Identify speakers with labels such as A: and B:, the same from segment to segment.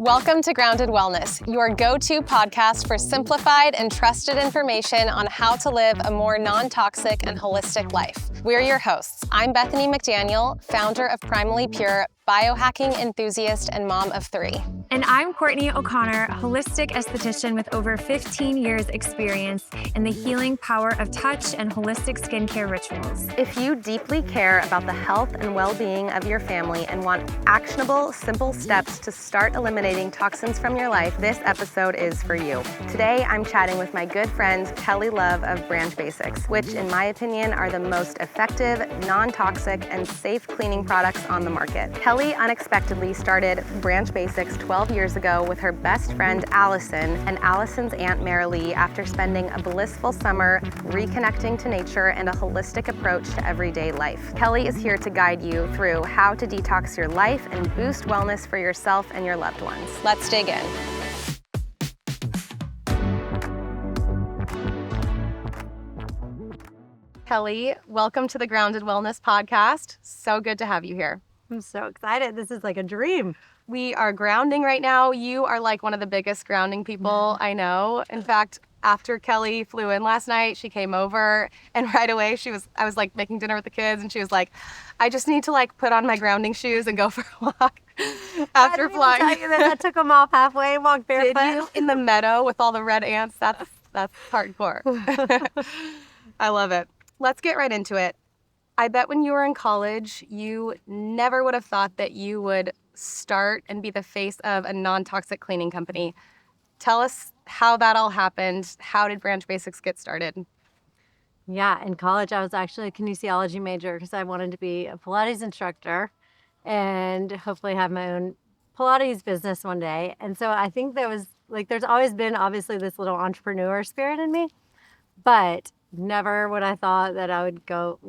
A: Welcome to Grounded Wellness, your go-to podcast for simplified and trusted information on how to live a more non-toxic and holistic life. We're your hosts. I'm Bethany McDaniel, founder of Primally Pure, biohacking enthusiast and mom of 3.
B: And I'm Courtney O'Connor, holistic esthetician with over 15 years experience in the healing power of touch and holistic skincare rituals.
A: If you deeply care about the health and well-being of your family and want actionable, simple steps to start eliminating toxins from your life, this episode is for you. Today, I'm chatting with my good friend, Kelly Love of Branch Basics, which in my opinion are the most effective, non-toxic, and safe cleaning products on the market. Kelly unexpectedly started Branch Basics 12 years ago with her best friend, Allison, and Allison's Aunt Marilee after spending a blissful summer reconnecting to nature and a holistic approach to everyday life. Kelly is here to guide you through how to detox your life and boost wellness for yourself and your loved ones. Let's dig in. Kelly, welcome to the Grounded Wellness podcast. So good to have you here.
C: I'm so excited. This is like a dream.
A: We are grounding right now. You are like one of the biggest grounding people I know. In fact, after Kelly flew in last night, she came over and right away I was like making dinner with the kids and she was like, I just need to like put on my grounding shoes and go for a walk after flying.
C: I tell you that I took them off halfway and walked barefoot.
A: Did you? In the meadow with all the red ants? That's hardcore. I love it. Let's get right into it. I bet when you were in college, you never would have thought that you would start and be the face of a non-toxic cleaning company. Tell us how that all happened. How did Branch Basics get started?
C: Yeah, in college, I was actually a kinesiology major because I wanted to be a Pilates instructor and hopefully have my own Pilates business one day. And so I think there was there's always been obviously this little entrepreneur spirit in me, but never would I thought that I would go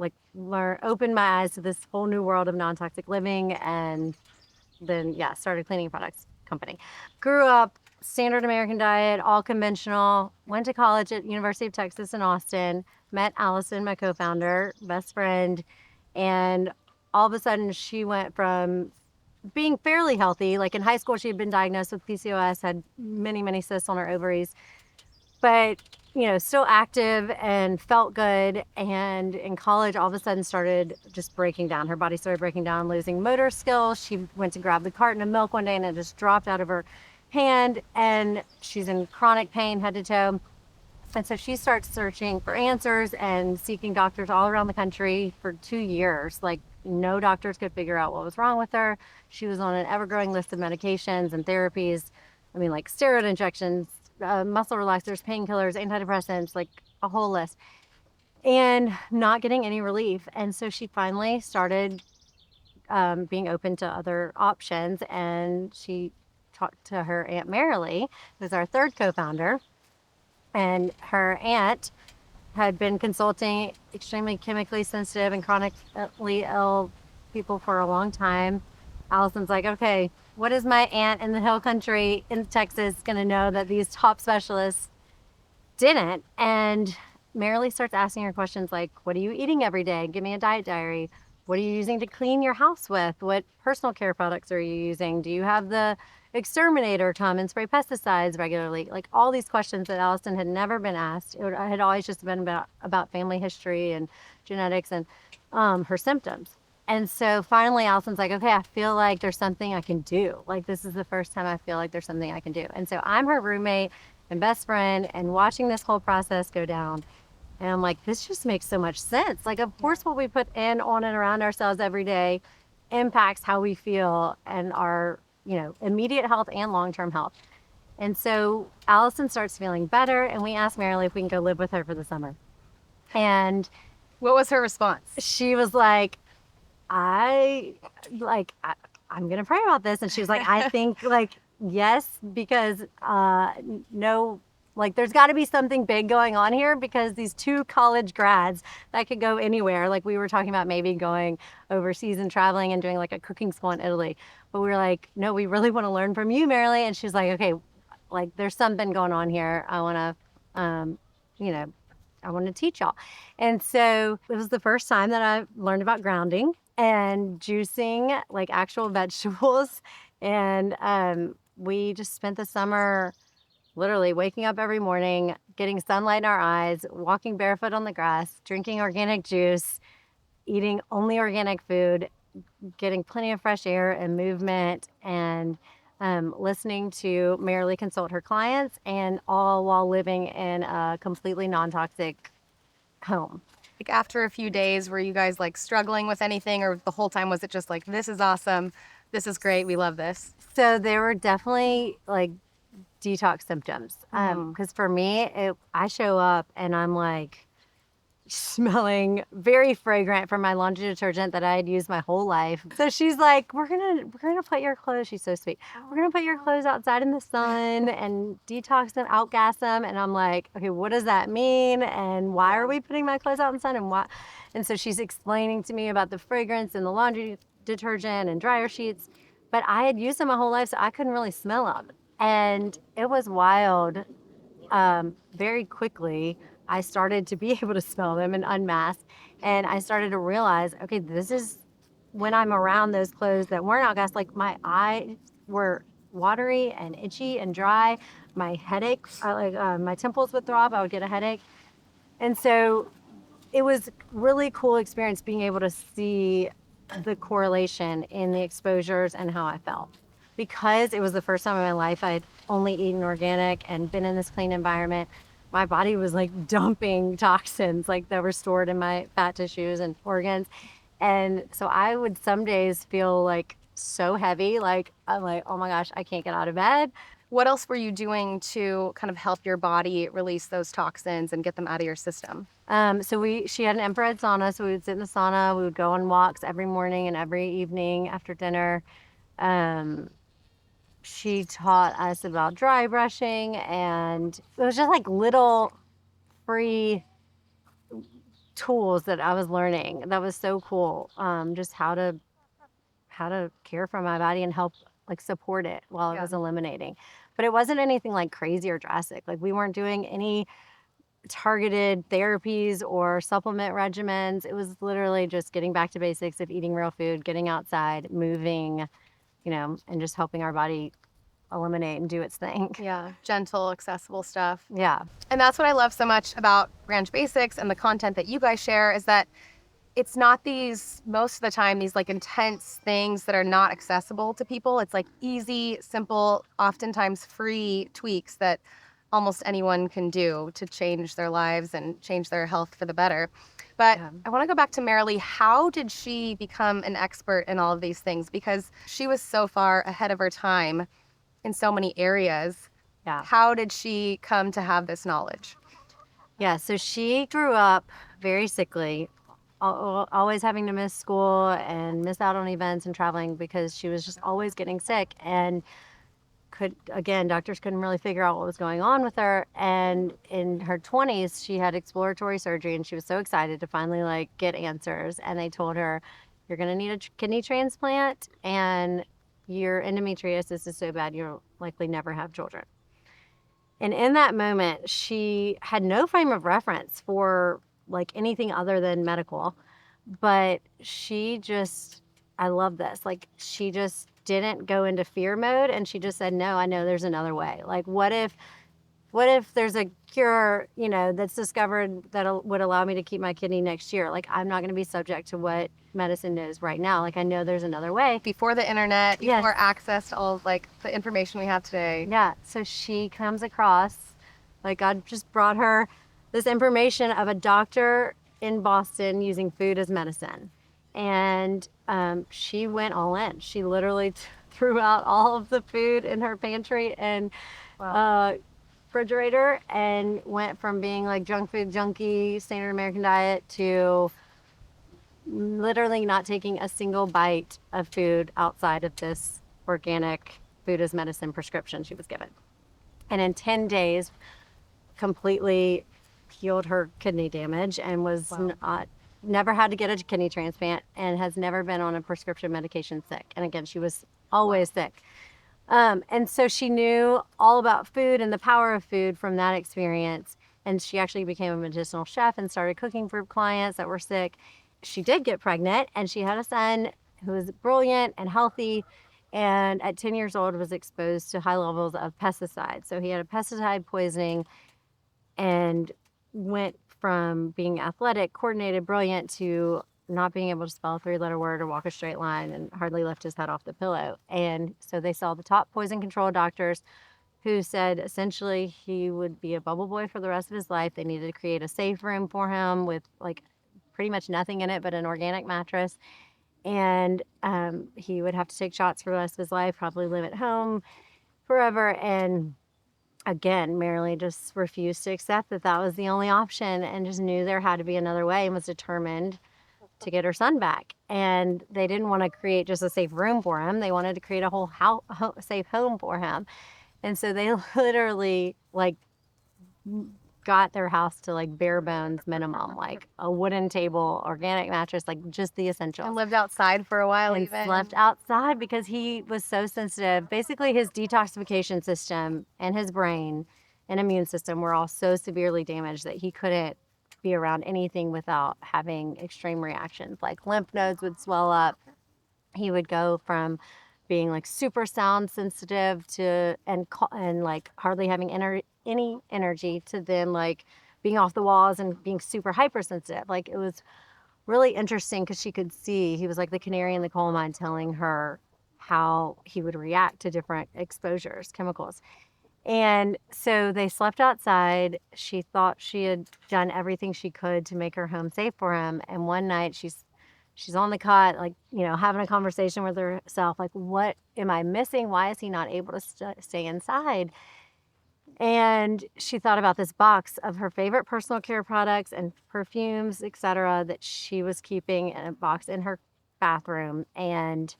C: open my eyes to this whole new world of non-toxic living, and then started cleaning products company. Grew up standard American diet, all conventional, went to college at University of Texas in Austin, met Allison, my co-founder, best friend, and all of a sudden she went from being fairly healthy, like in high school she had been diagnosed with PCOS, had many cysts on her ovaries, but still active and felt good. And in college, all of a sudden started just breaking down. Her body started breaking down, losing motor skills. She went to grab the carton of milk one day and it just dropped out of her hand. And she's in chronic pain head to toe. And so she starts searching for answers and seeking doctors all around the country for 2 years. Like no doctors could figure out what was wrong with her. She was on an ever-growing list of medications and therapies. I mean, like steroid injections, muscle relaxers, painkillers, antidepressants, like a whole list, and not getting any relief. And so she finally started being open to other options, and she talked to her Aunt Marilee, who's our third co-founder, and her aunt had been consulting extremely chemically sensitive and chronically ill people for a long time. Allison's like, okay, what is my aunt in the hill country in Texas going to know that these top specialists didn't? And Marilee starts asking her questions like, what are you eating every day? Give me a diet diary. What are you using to clean your house with? What personal care products are you using? Do you have the exterminator come and spray pesticides regularly? Like all these questions that Allison had never been asked. It had always just been about family history and genetics and her symptoms. And so finally, Allison's like, okay, I feel like there's something I can do. Like, this is the first time I feel like there's something I can do. And so I'm her roommate and best friend and watching this whole process go down. And I'm like, this just makes so much sense. Like, of course, what we put in, on, and around ourselves every day impacts how we feel and our, immediate health and long-term health. And so Allison starts feeling better, and we asked Marilee if we can go live with her for the summer. And
A: what was her response?
C: She was like, I'm going to pray about this. And she was like, I think yes, because no, there's got to be something big going on here, because these 2 college grads that could go anywhere. Like we were talking about maybe going overseas and traveling and doing like a cooking school in Italy. But we were like, no, we really want to learn from you, Marilee. And she's like, okay, there's something going on here. I want to, I want to teach y'all. And so it was the first time that I learned about grounding and juicing like actual vegetables and we just spent the summer literally waking up every morning, getting sunlight in our eyes, walking barefoot on the grass, drinking organic juice, eating only organic food, getting plenty of fresh air and movement, and listening to Merrily consult her clients, and all while living in a completely non-toxic home.
A: Like after a few days, were you guys like struggling with anything, or the whole time was it just like, this is awesome, this is great, we love this?
C: So there were definitely like detox symptoms. Because for me, I show up and I'm like smelling very fragrant from my laundry detergent that I had used my whole life. So she's like, we're gonna put your clothes. She's so sweet. We're gonna put your clothes outside in the sun and detox them, outgas them. And I'm like, okay, what does that mean? And why are we putting my clothes out in the sun? And why? And so she's explaining to me about the fragrance and the laundry detergent and dryer sheets. But I had used them my whole life, so I couldn't really smell them. And it was wild. Very quickly, I started to be able to smell them and unmask. And I started to realize, okay, this is when I'm around those clothes that weren't outgassed, like my eyes were watery and itchy and dry. My headache, my temples would throb. I would get a headache. And so it was really cool experience being able to see the correlation in the exposures and how I felt. Because it was the first time in my life I'd only eaten organic and been in this clean environment, my body was like dumping toxins like that were stored in my fat tissues and organs. And so I would some days feel like so heavy, like I'm like, oh my gosh, I can't get out of bed.
A: What else were you doing to kind of help your body release those toxins and get them out of your system?
C: She had an infrared sauna, so we would sit in the sauna. We would go on walks every morning and every evening after dinner. She taught us about dry brushing, and it was just like little free tools that I was learning. That was so cool. Just how to care for my body and help like support it while I was eliminating. But it wasn't anything like crazy or drastic. Like we weren't doing any targeted therapies or supplement regimens. It was literally just getting back to basics of eating real food, getting outside, moving, and just helping our body eliminate and do its thing.
A: Yeah, gentle, accessible stuff.
C: Yeah.
A: And that's what I love so much about Ranch Basics and the content that you guys share, is that it's not most of the time, these like intense things that are not accessible to people. It's like easy, simple, oftentimes free tweaks that almost anyone can do to change their lives and change their health for the better. But I want to go back to Merrily. How did she become an expert in all of these things? Because she was so far ahead of her time in so many areas.
C: Yeah.
A: How did she come to have this knowledge?
C: Yeah, so she grew up very sickly, always having to miss school and miss out on events and traveling because she was just always getting sick, and doctors couldn't really figure out what was going on with her. And in her 20s, she had exploratory surgery, and she was so excited to finally like get answers. And they told her, you're going to need a kidney transplant, and your endometriosis is so bad you'll likely never have children. And in that moment, she had no frame of reference for like anything other than medical, but I love this. Like she just didn't go into fear mode, and she just said, no, I know there's another way. Like what if there's a cure, that's discovered that would allow me to keep my kidney next year? Like I'm not going to be subject to what medicine knows right now. Like I know there's another way.
A: Before the internet, before access to all like the information we have today.
C: Yeah. So she comes across, like God just brought her this information of a doctor in Boston using food as medicine. And she went all in. She literally threw out all of the food in her pantry and refrigerator, and went from being like junk food junkie, standard American diet, to literally not taking a single bite of food outside of this organic food as medicine prescription she was given. And in 10 days, completely healed her kidney damage, and was never had to get a kidney transplant, and has never been on a prescription medication sick. And again, she was always sick. And so she knew all about food and the power of food from that experience. And she actually became a medicinal chef and started cooking for clients that were sick. She did get pregnant, and she had a son who was brilliant and healthy. and at 10 years old was exposed to high levels of pesticides. So he had a pesticide poisoning and went from being athletic, coordinated, brilliant to not being able to spell a 3-letter word or walk a straight line and hardly lift his head off the pillow. And so they saw the top poison control doctors who said essentially he would be a bubble boy for the rest of his life. They needed to create a safe room for him with like pretty much nothing in it but an organic mattress. And he would have to take shots for the rest of his life, probably live at home forever. And again, Marilee just refused to accept that that was the only option and just knew there had to be another way and was determined to get her son back. And they didn't want to create just a safe room for him. They wanted to create a whole safe home for him. And so they literally like got their house to like bare bones minimum, like a wooden table, organic mattress, like just the essentials.
A: And lived outside for a while
C: And
A: even.
C: slept outside because he was so sensitive. Basically, his detoxification system and his brain and immune system were all so severely damaged that he couldn't be around anything without having extreme reactions. Like lymph nodes would swell up. He would go from being like super sound sensitive to and like hardly having any energy to then like being off the walls and being super hypersensitive. Like it was really interesting because she could see he was like the canary in the coal mine telling her how he would react to different exposures, chemicals. And so they slept outside. She thought she had done everything she could to make her home safe for him. And one night she's on the cot, like, having a conversation with herself, like, what am I missing? Why is he not able to stay inside? And she thought about this box of her favorite personal care products and perfumes, etc., that she was keeping in a box in her bathroom. And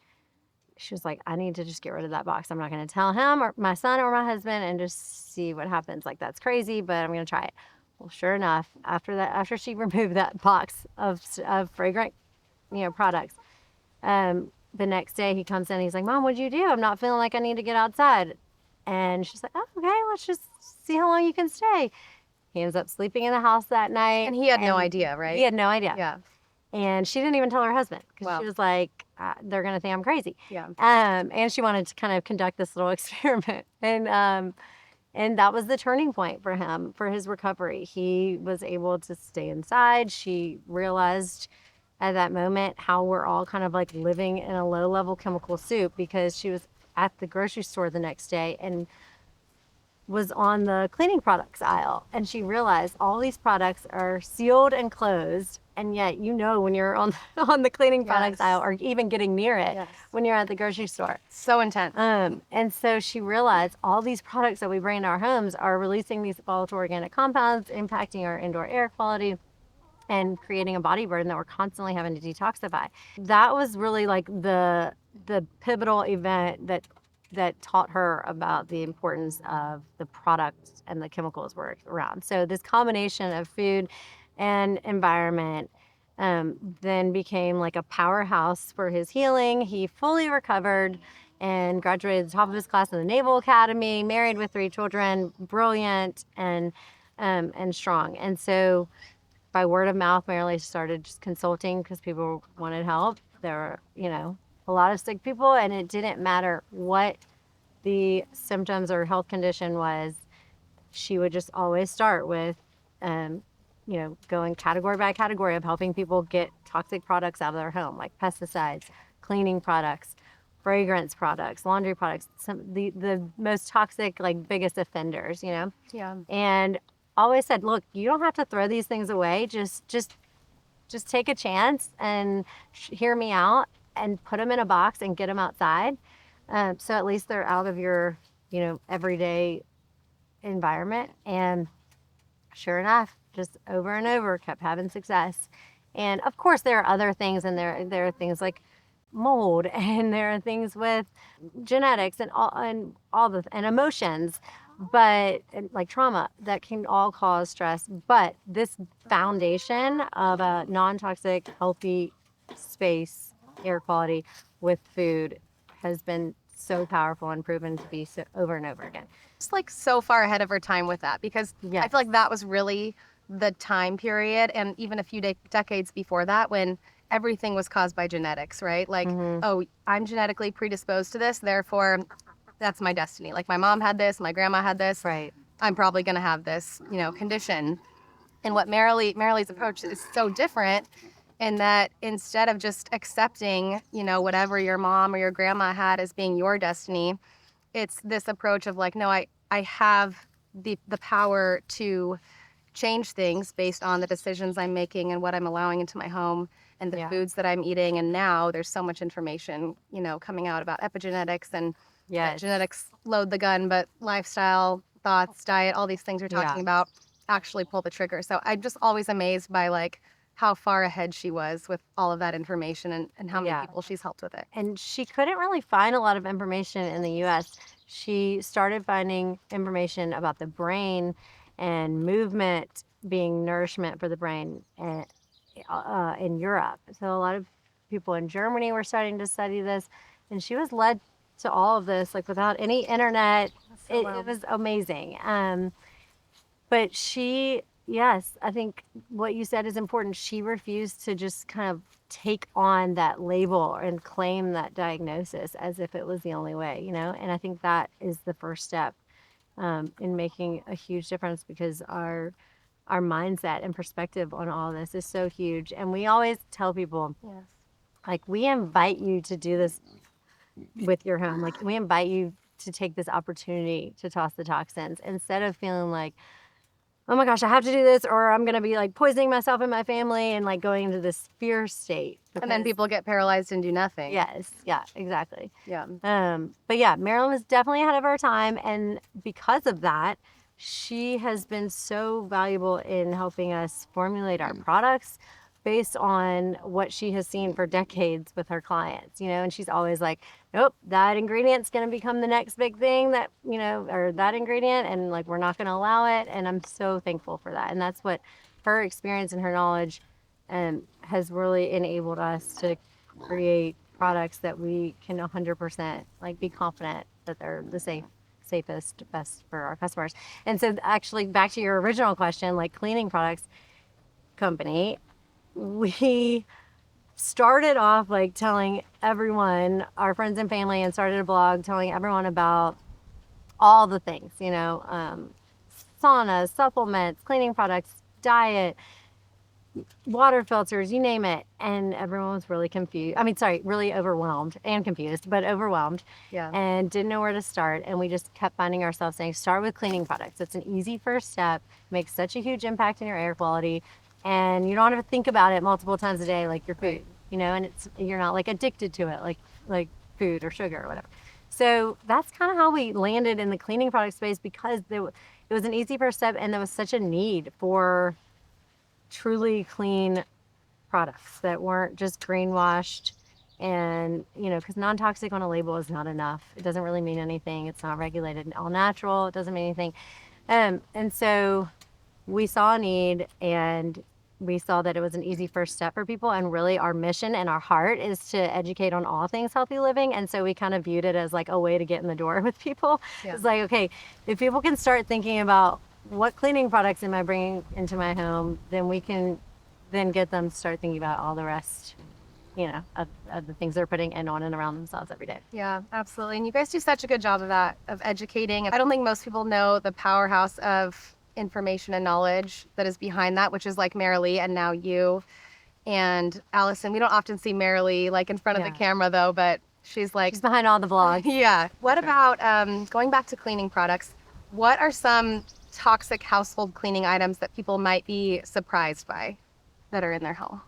C: she was like, I need to just get rid of that box. I'm not going to tell him or my son or my husband and just see what happens. Like, that's crazy, but I'm going to try it. Well, sure enough, after she removed that box of fragrant, products, the next day he comes in, he's like, Mom, what'd you do? I'm not feeling like I need to get outside. And she's like, oh, okay, let's just see how long you can stay. He ends up sleeping in the house that night.
A: And he had no idea, right?
C: He had no idea.
A: Yeah.
C: And she didn't even tell her husband because
A: Wow.
C: she was like, they're going to think I'm crazy.
A: Yeah.
C: And she wanted to kind of conduct this little experiment. And that was the turning point for him, for his recovery. He was able to stay inside. She realized at that moment how we're all kind of like living in a low-level chemical soup because she was at the grocery store the next day and was on the cleaning products aisle. And she realized all these products are sealed and closed. And yet, when you're on the cleaning products aisle or even getting near it when you're at the grocery store.
A: So intense.
C: And so she realized all these products that we bring into our homes are releasing these volatile organic compounds, impacting our indoor air quality and creating a body burden that we're constantly having to detoxify. That was really like the pivotal event that taught her about the importance of the products and the chemicals we're around. So this combination of food and environment then became like a powerhouse for his healing. He fully recovered and graduated at the top of his class in the Naval Academy, married with 3 children, brilliant and strong. And so by word of mouth, Marilee started just consulting because people wanted help. There were, a lot of sick people, and it didn't matter what the symptoms or health condition was. She would just always start with, going category by category of helping people get toxic products out of their home, like pesticides, cleaning products, fragrance products, laundry products, the most toxic, like biggest offenders,
A: Yeah.
C: And always said, look, you don't have to throw these things away. Just take a chance and hear me out and put them in a box and get them outside. So at least they're out of your, everyday environment. And sure enough, just over and over kept having success. And of course there are other things, and there are things like mold, and there are things with genetics and emotions, but like trauma that can all cause stress. But this foundation of a non-toxic, healthy space, air quality with food has been so powerful and proven to be so over and over again.
A: It's like so far ahead of her time with that, because I feel like that was really the time period, and even a few decades before that, when everything was caused by genetics, right? Like,
C: Mhm.
A: oh, I'm genetically predisposed to this, therefore that's my destiny. Like my mom had this, my grandma had this,
C: Right.
A: I'm probably going to have this, condition. And what Marilee's approach is so different in that instead of just accepting, whatever your mom or your grandma had as being your destiny, it's this approach of like, no, I have the power to change things based on the decisions I'm making and what I'm allowing into my home and the
C: Yeah.
A: foods that I'm eating. And now there's so much information, coming out about epigenetics and that
C: Yes.
A: genetics load the gun, but lifestyle, thoughts, diet, all these things you're talking
C: Yeah.
A: about actually pull the trigger. So I'm just always amazed by like how far ahead she was with all of that information and how many
C: Yeah.
A: people she's helped with it.
C: And she couldn't really find a lot of information in the US. She started finding information about the brain and movement being nourishment for the brain in Europe. So a lot of people in Germany were starting to study this, and she was led to all of this like without any internet.
A: So
C: It was amazing. But she, yes, I think what you said is important. She refused to just kind of take on that label and claim that diagnosis as if it was the only way, And I think that is the first step in making a huge difference because our mindset and perspective on all this is so huge. And we always tell people,
A: yes.
C: like, we invite you to do this with your home. Like, we invite you to take this opportunity to toss the toxins instead of feeling like, oh my gosh, I have to do this or I'm going to be like poisoning myself and my family and like going into this fear state.
A: And then people get paralyzed and do nothing.
C: Yes. Yeah, exactly.
A: Yeah.
C: But yeah, Marilyn was definitely ahead of her time. And because of that, she has been so valuable in helping us formulate our products based on what she has seen for decades with her clients, and she's always like, nope, that ingredient's going to become the next big thing that, or that ingredient. And like, we're not going to allow it. And I'm so thankful for that. And that's what her experience and her knowledge has really enabled us to create products that we can 100% like be confident that they're the safest, best for our customers. And so actually back to your original question, like cleaning products company, we started off like telling everyone, our friends and family, and started a blog telling everyone about all the things, saunas, supplements, cleaning products, diet, water filters, you name it. And everyone was really confused. I mean, sorry, really overwhelmed and confused, but overwhelmed.
A: Yeah.
C: And didn't know where to start. And we just kept finding ourselves saying, start with cleaning products. It's an easy first step, makes such a huge impact in your air quality. And you don't have to think about it multiple times a day like your food, and you're not like addicted to it like food or sugar or whatever. So that's kind of how we landed in the cleaning product space because it was an easy first step and there was such a need for truly clean products that weren't just greenwashed and because non-toxic on a label is not enough. It doesn't really mean anything. It's not regulated. All natural, it doesn't mean anything. And so we saw a need and we saw that it was an easy first step for people, and really our mission and our heart is to educate on all things healthy living. And so we kind of viewed it as like a way to get in the door with people.
A: Yeah.
C: It's like, okay, if people can start thinking about what cleaning products am I bringing into my home, then we can then get them to start thinking about all the rest, of the things they're putting in on and around themselves every day.
A: Yeah, absolutely. And you guys do such a good job of that, of educating. I don't think most people know the powerhouse of information and knowledge that is behind that, which is like Marilee and now you and Allison. We don't often see Marilee like in front of the camera though, but she's
C: behind all the vlogs.
A: Yeah. What about going back to cleaning products? What are some toxic household cleaning items that people might be surprised by that are in their home?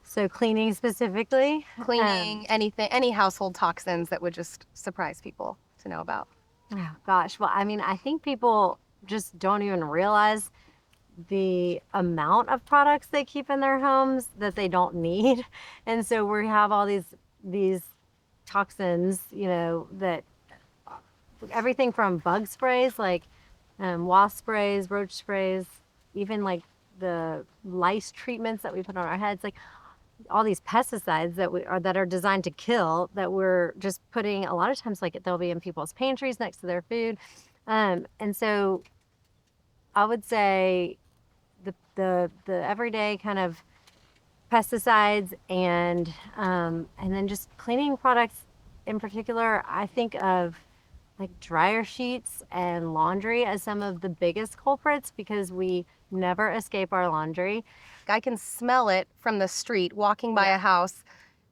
C: So cleaning specifically?
A: Cleaning, anything, any household toxins that would just surprise people to know about.
C: Oh gosh. Well, I mean, I think people just don't even realize the amount of products they keep in their homes that they don't need. And so we have all these toxins, that everything from bug sprays, like wasp sprays, roach sprays, even like the lice treatments that we put on our heads, like all these pesticides that are designed to kill, that we're just putting a lot of times, like they'll be in people's pantries next to their food. And so I would say the everyday kind of pesticides and then just cleaning products in particular. I think of like dryer sheets and laundry as some of the biggest culprits because we never escape our laundry.
A: I can smell it from the street walking by a house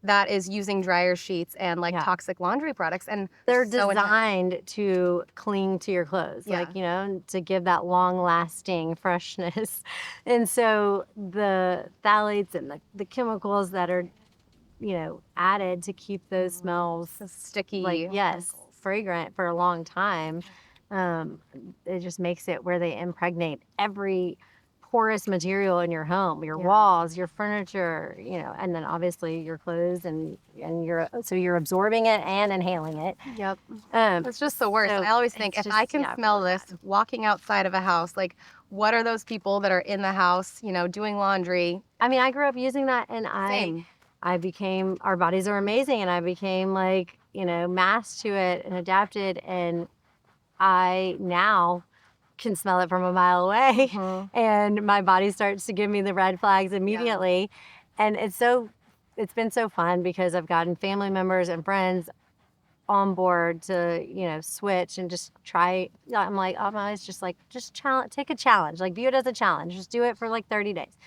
A: that is using dryer sheets and like
C: Yeah.
A: toxic laundry products, and
C: They're
A: so intense.
C: designed to cling to your clothes,
A: Yeah.
C: like, to give that long lasting freshness. And so the phthalates and the chemicals that are, added to keep those smells
A: So sticky.
C: like, yes,
A: chemicals.
C: fragrant for a long time. It just makes it where they impregnate every porous material in your home, your walls, your furniture, and then obviously your clothes and you're absorbing it and inhaling it.
A: Yep. It's just the worst.
C: So
A: I always think
C: it's
A: if I
C: just,
A: can
C: yeah,
A: smell
C: really
A: this
C: bad.
A: walking outside of a house, like what are those people that are in the house, doing laundry?
C: I mean, I grew up using that and
A: Same.
C: our bodies are amazing and I became like, masked to it and adapted, and I now can smell it from a mile away and my body starts to give me the red flags immediately. And it's been so fun because I've gotten family members and friends on board to, switch and just try. I'm like, I'm always just like, just challenge, take a challenge, like view it as a challenge, just do it for like 30 days.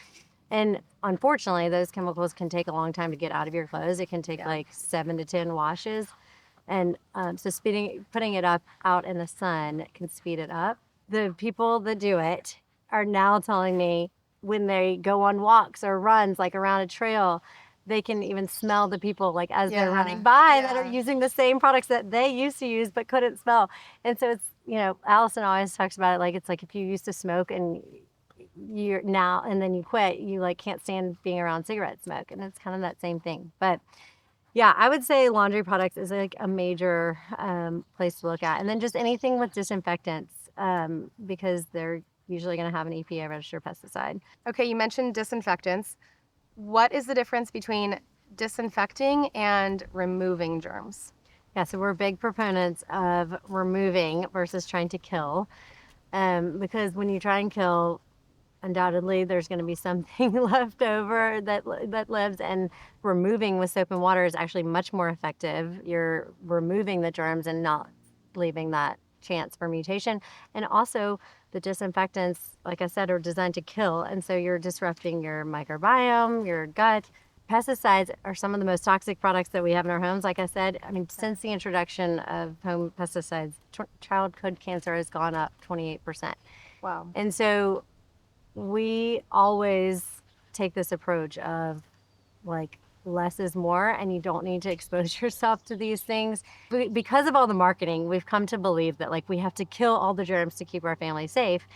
C: And unfortunately, those chemicals can take a long time to get out of your clothes. It can take like 7 to 10 washes. And so putting it out in the sun can speed it up. The people that do it are now telling me when they go on walks or runs, like around a trail, they can even smell the people like as they're running by that are using the same products that they used to use but couldn't smell. And so it's, Allison always talks about it like it's like if you used to smoke and you're now and then you quit, you like can't stand being around cigarette smoke, and it's kind of that same thing. But yeah, I would say laundry products is like a major place to look at. And then just anything with disinfectants because they're usually going to have an EPA registered pesticide.
A: Okay, you mentioned disinfectants. What is the difference between disinfecting and removing germs?
C: Yeah, so we're big proponents of removing versus trying to kill because when you try and kill, undoubtedly there's going to be something left over that lives, and removing with soap and water is actually much more effective. You're removing the germs and not leaving that chance for mutation. And also the disinfectants, like I said, are designed to kill, and so you're disrupting your microbiome, your gut. Pesticides are some of the most toxic products that we have in our homes. Like I said, I mean, since the introduction of home pesticides, childhood cancer has gone up 28%.
A: Wow.
C: And so we always take this approach of like less is more, and you don't need to expose yourself to these things. Because of all the marketing, we've come to believe that like we have to kill all the germs to keep our family safe.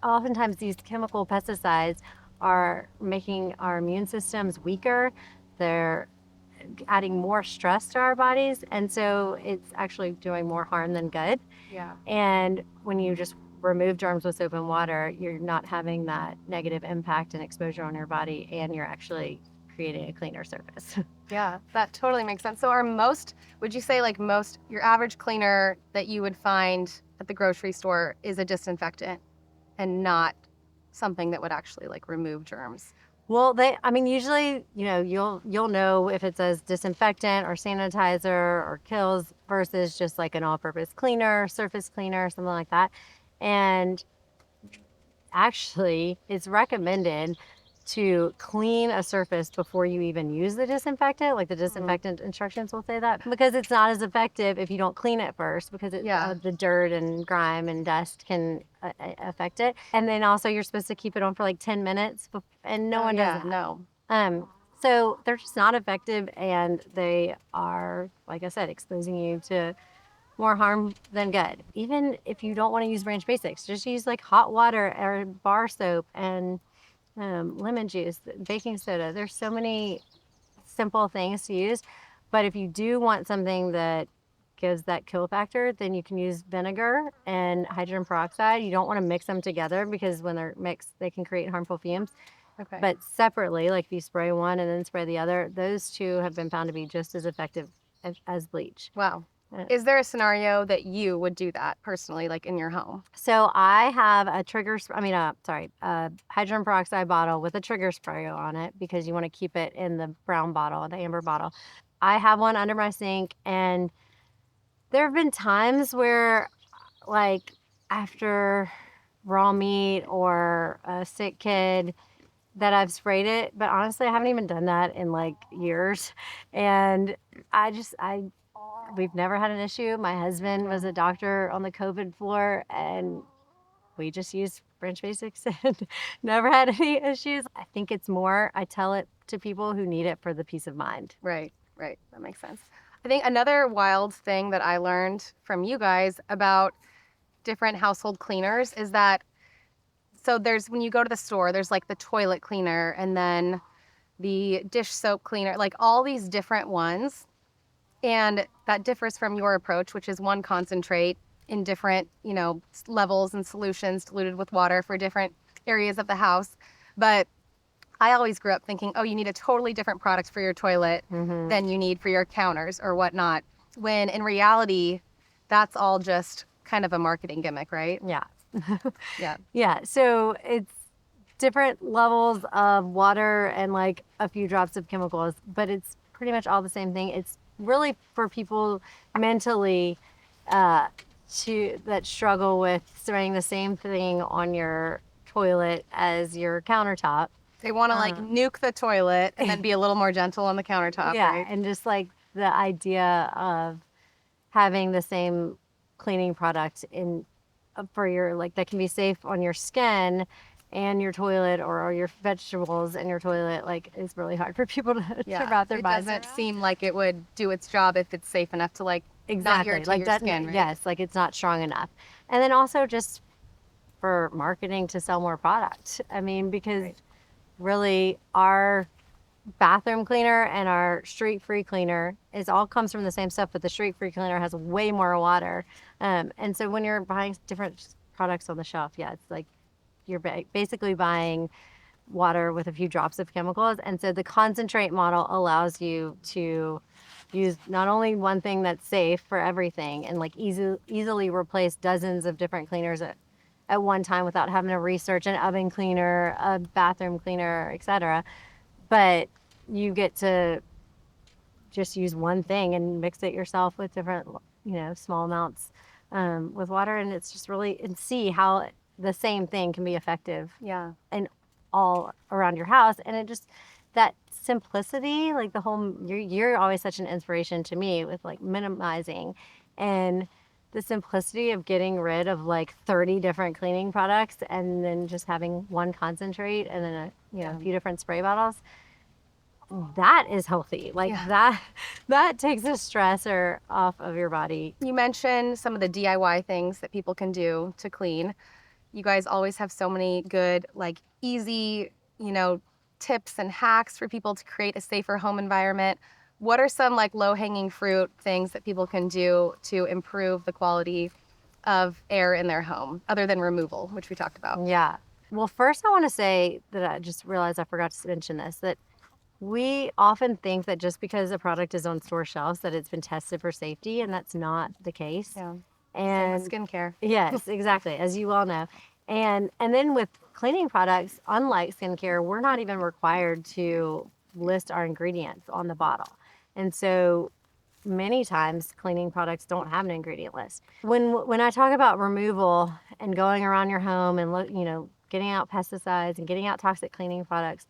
C: Oftentimes these chemical pesticides are making our immune systems weaker. They're adding more stress to our bodies, and so it's actually doing more harm than good.
A: Yeah.
C: And when you just remove germs with soap and water, you're not having that negative impact and exposure on your body, and you're actually creating a cleaner surface.
A: Yeah, that totally makes sense. So would you say like your average cleaner that you would find at the grocery store is a disinfectant and not something that would actually like remove germs?
C: Well, usually, you'll know if it says disinfectant or sanitizer or kills versus just like an all-purpose cleaner, surface cleaner, something like that. And actually, it's recommended to clean a surface before you even use the disinfectant. Like the disinfectant instructions will say that, because it's not as effective if you don't clean it first, because the dirt and grime and dust can affect it. And then also you're supposed to keep it on for like 10 minutes and no one does that.
A: No.
C: So they're just not effective, and they are, like I said, exposing you to more harm than good. Even if you don't want to use Ranch Basics, just use like hot water or bar soap and lemon juice, baking soda. There's so many simple things to use. But if you do want something that gives that kill factor, then you can use vinegar and hydrogen peroxide. You don't want to mix them together because when they're mixed, they can create harmful fumes.
A: Okay.
C: But separately, like if you spray one and then spray the other, those two have been found to be just as effective as bleach.
A: Wow. Is there a scenario that you would do that personally, like in your home?
C: So I have a a hydrogen peroxide bottle with a trigger sprayer on it because you want to keep it in the brown bottle, the amber bottle. I have one under my sink, and there have been times where, like, after raw meat or a sick kid, that I've sprayed it, but honestly, I haven't even done that in like years. And I we've never had an issue. My husband was a doctor on the COVID floor, and we just used French Basics and never had any issues. I think it's more, I tell it to people who need it for the peace of mind.
A: Right, right. That makes sense. I think another wild thing that I learned from you guys about different household cleaners is that there's when you go to the store, there's like the toilet cleaner and then the dish soap cleaner, like all these different ones. And that differs from your approach, which is one concentrate in different, levels and solutions diluted with water for different areas of the house. But I always grew up thinking, oh, you need a totally different product for your toilet than you need for your counters or whatnot. When in reality, that's all just kind of a marketing gimmick, right?
C: Yeah.
A: Yeah.
C: Yeah. So it's different levels of water and like a few drops of chemicals, but it's pretty much all the same thing. It's really for people mentally that struggle with spraying the same thing on your toilet as your countertop.
A: They want to like nuke the toilet and then be a little more gentle on the countertop,
C: Yeah,
A: right?
C: and just like the idea of having the same cleaning product in for your, like, that can be safe on your skin and your toilet, or your vegetables and your toilet, like, is really hard for people to wrap their
A: It
C: minds
A: doesn't
C: around.
A: seem like it would do its job if it's safe enough to like not
C: Exactly,
A: irritate
C: like
A: your
C: that.
A: skin, right?
C: Yes, like it's not strong enough. And then also just for marketing to sell more product. I mean, because really our bathroom cleaner and our street free cleaner is all comes from the same stuff, but the street free cleaner has way more water. And so when you're buying different products on the shelf, yeah, it's like you're basically buying water with a few drops of chemicals. And so the concentrate model allows you to use not only one thing that's safe for everything and like easily replace dozens of different cleaners at one time without having to research an oven cleaner, a bathroom cleaner, etc. But you get to just use one thing and mix it yourself with different, small amounts with water. And it's just really, and see how the same thing can be effective.
A: Yeah.
C: And all around your house. And it just, that simplicity, like the whole, you're always such an inspiration to me with like minimizing, and the simplicity of getting rid of like 30 different cleaning products and then just having one concentrate and then a few different spray bottles. That is healthy. Like that takes a stressor off of your body.
A: You mentioned some of the DIY things that people can do to clean. You guys always have so many good, like easy, tips and hacks for people to create a safer home environment. What are some like low-hanging fruit things that people can do to improve the quality of air in their home, other than removal, which we talked about?
C: Yeah. Well, first I want to say that I just realized I forgot to mention this, that we often think that just because a product is on store shelves that it's been tested for safety, and that's not the case.
A: Yeah.
C: And
A: Same with skincare.
C: yes, exactly, as you all know. And then with cleaning products, unlike skincare, we're not even required to list our ingredients on the bottle. And so many times cleaning products don't have an ingredient list. When I talk about removal and going around your home and getting out pesticides and getting out toxic cleaning products,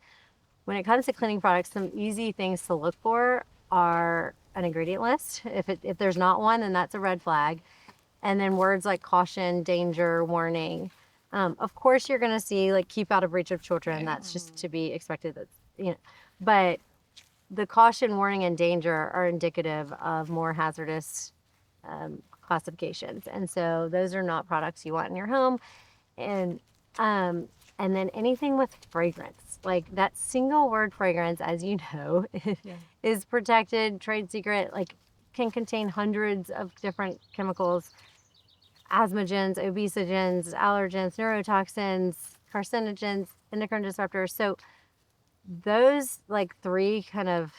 C: when it comes to cleaning products, some easy things to look for are an ingredient list. If there's not one, then that's a red flag. And then words like caution, danger, warning. Of course, you're going to see like keep out of reach of children. That's just to be expected. But the caution, warning, and danger are indicative of more hazardous classifications. And so those are not products you want in your home. And then anything with fragrance, like that single word fragrance, as you know, is protected, trade secret, like can contain hundreds of different chemicals, asthmagens, obesogens, allergens, neurotoxins, carcinogens, endocrine disruptors. So those like three kind of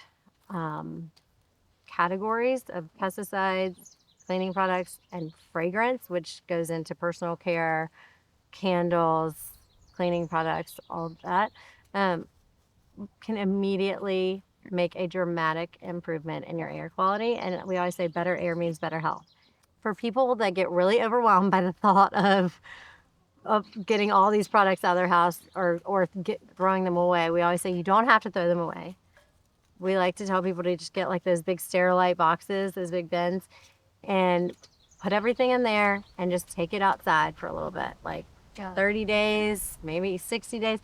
C: categories of pesticides, cleaning products and fragrance, which goes into personal care, candles, cleaning products, all of that, can immediately make a dramatic improvement in your air quality. And we always say better air means better health. For people that get really overwhelmed by the thought of getting all these products out of their house or throwing them away, we always say you don't have to throw them away. We like to tell people to just get like those big Sterilite boxes, those big bins, and put everything in there and just take it outside for a little bit, like 30 days, maybe 60 days,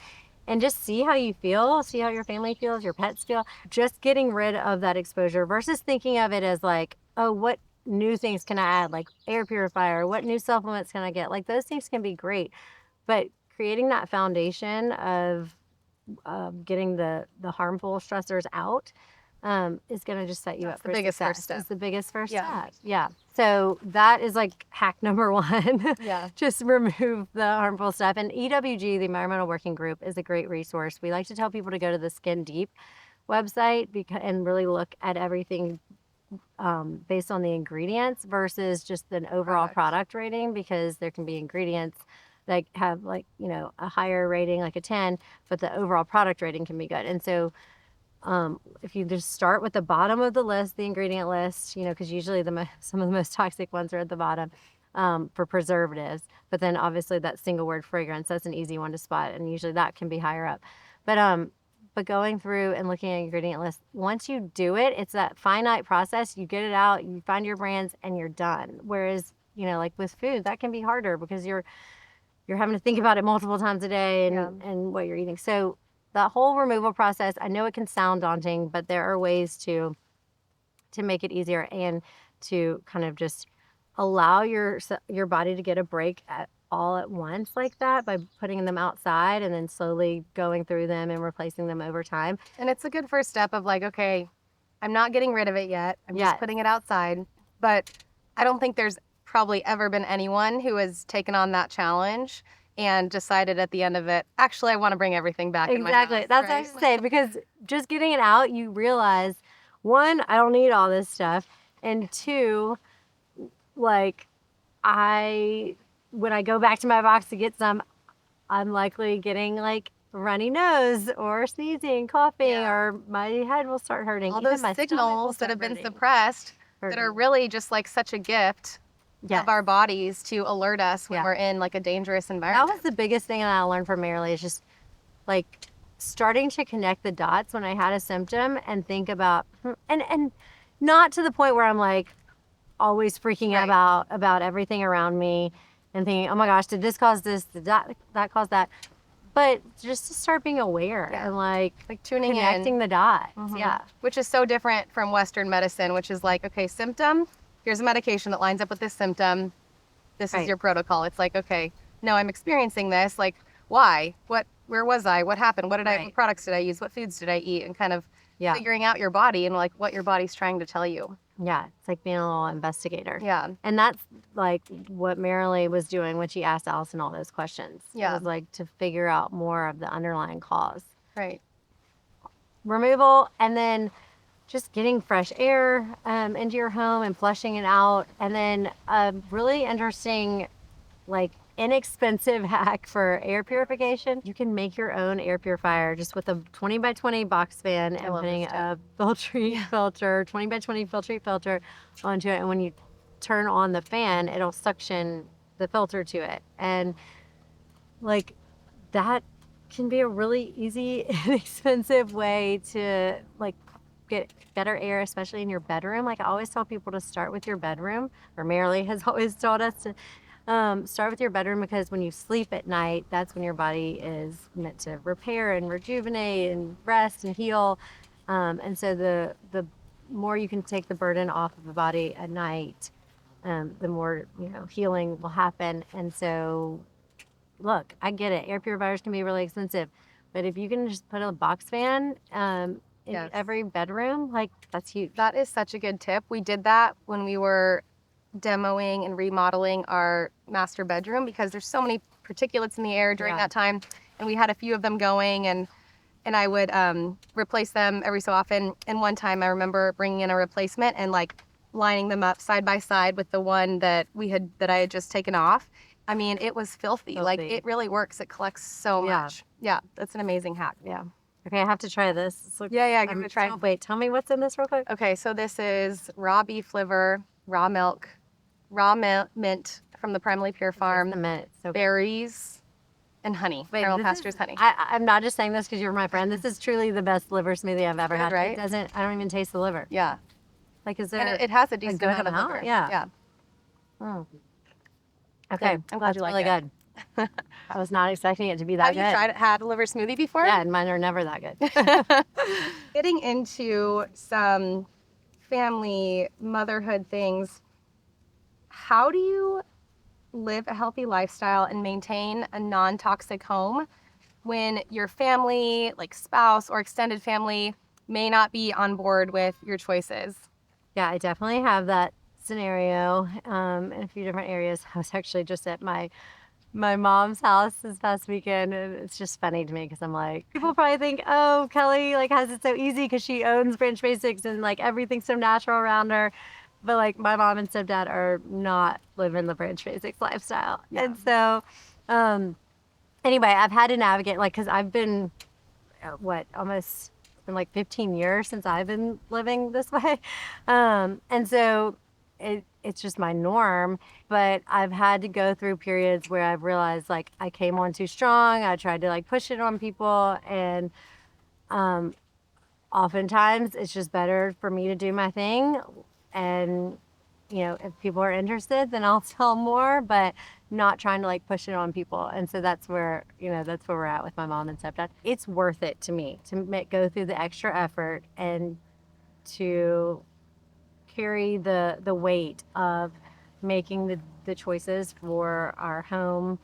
C: and just see how you feel, see how your family feels, your pets feel. Just getting rid of that exposure versus thinking of it as like, oh, what new things can I add? Like air purifier, what new supplements can I get? Like those things can be great, but creating that foundation of getting the harmful stressors out is going to just set you up for
A: biggest
C: success.
A: first step.
C: It's the biggest first step. Yeah. So that is like hack number one.
A: Yeah.
C: Just remove the harmful stuff. And EWG, the Environmental Working Group, is a great resource. We like to tell people to go to the Skin Deep website and really look at everything based on the ingredients versus just an overall product rating, because there can be ingredients that have like, you know, a higher rating, like a 10, but the overall product rating can be good. And so if you just start with the bottom of the list, the ingredient list, you know, because usually some of the most toxic ones are at the bottom for preservatives, but then obviously that single word fragrance, that's an easy one to spot, and usually that can be higher up. But going through and looking at ingredient list, once you do it, it's that finite process. You get it out, you find your brands, and you're done. Whereas, you know, like with food, that can be harder because you're having to think about it multiple times a day and what you're eating. So that whole removal process, I know it can sound daunting, but there are ways to make it easier and to kind of just allow your body to get a break all at once like that by putting them outside and then slowly going through them and replacing them over time.
A: And it's a good first step of like, okay, I'm not getting rid of it yet. I'm just putting it outside. But I don't think there's probably ever been anyone who has taken on that challenge and decided at the end of it, actually, I want to bring everything back in my house.
C: Exactly. That's what I was going to say, because just getting it out, you realize, one, I don't need all this stuff. And two, like, when I go back to my box to get some, I'm likely getting like runny nose or sneezing, coughing, or my head will start hurting.
A: All those signals that have been suppressed that are really just like such a gift of our bodies to alert us when we're in like a dangerous environment.
C: That was the biggest thing that I learned from Marilee, is just like starting to connect the dots when I had a symptom and think about, and not to the point where I'm like always freaking out about everything around me and thinking, oh my gosh, did this cause this? Did that cause that? But just to start being aware and like
A: tuning
C: connecting the dots.
A: Which is so different from Western medicine, which is like, okay, symptom, here's a medication that lines up with this symptom. This is your protocol. It's like, okay, no, I'm experiencing this. Like, why? Where was I? What happened? What products did I use? What foods did I eat? And kind of figuring out your body and like what your body's trying to tell you.
C: Yeah, it's like being a little investigator.
A: Yeah.
C: And that's like what Marilee was doing when she asked Allison all those questions.
A: Yeah.
C: It was like to figure out more of the underlying cause.
A: Right.
C: Removal, and then just getting fresh air into your home and flushing it out. And then a really interesting, like inexpensive hack for air purification. You can make your own air purifier just with a 20 by 20 box fan and putting a Filtrete filter, 20 by 20 Filtrete filter onto it. And when you turn on the fan, it'll suction the filter to it. And like that can be a really easy, inexpensive way to like get better air, especially in your bedroom. Like I always tell people to start with your bedroom, or Marilee has always told us to start with your bedroom, because when you sleep at night, that's when your body is meant to repair and rejuvenate and rest and heal. And so the more you can take the burden off of the body at night, the more, healing will happen. And so, look, I get it. Air purifiers can be really expensive, but if you can just put a box fan in every bedroom, like that's huge.
A: That is such a good tip. We did that when we were demoing and remodeling our master bedroom, because there's so many particulates in the air during that time, and we had a few of them going, and I would replace them every so often. And one time I remember bringing in a replacement and like lining them up side by side with the one that I had just taken off. I mean, it was filthy. Like, it really works. It collects so much. Yeah, that's an amazing hack.
C: Yeah. Okay, I have to try this.
A: Yeah, give it a try.
C: Wait, tell me what's in this real quick.
A: Okay, so this is raw beef liver, raw milk, mint from the Primally Pure farm,
C: Just a minute. So
A: berries, and honey.
C: Wait,
A: Caramel Pastures honey.
C: I'm not just saying this because you're my friend. This is truly the best liver smoothie I've ever had.
A: Right?
C: I don't even taste the liver.
A: Yeah.
C: Like, is there
A: And it has a decent
C: good
A: amount of
C: amount?
A: liver.
C: Yeah.
A: Mm.
C: Okay,
A: I'm glad you like
C: really
A: it.
C: good. I was not expecting it to be that good.
A: Have you had a liver smoothie before?
C: Yeah, and mine are never that good.
A: Getting into some family motherhood things, how do you live a healthy lifestyle and maintain a non-toxic home when your family, like spouse or extended family, may not be on board with your choices?
C: Yeah, I definitely have that scenario in a few different areas. I was actually just at my mom's house this past weekend, and it's just funny to me because I'm like, people probably think, oh, Kelly like has it so easy because she owns Branch Basics and like everything's so natural around her. But like my mom and stepdad are not living the Branch Basics lifestyle.
A: Yeah.
C: And so anyway, I've had to navigate, like, because I've been almost been like 15 years since I've been living this way. And so it's just my norm, but I've had to go through periods where I've realized like I came on too strong. I tried to like push it on people, and oftentimes it's just better for me to do my thing. And if people are interested, then I'll tell more, but not trying to like push it on people. And so that's where we're at with my mom and stepdad. It's worth it to me to go through the extra effort and to carry the weight of making the choices for our home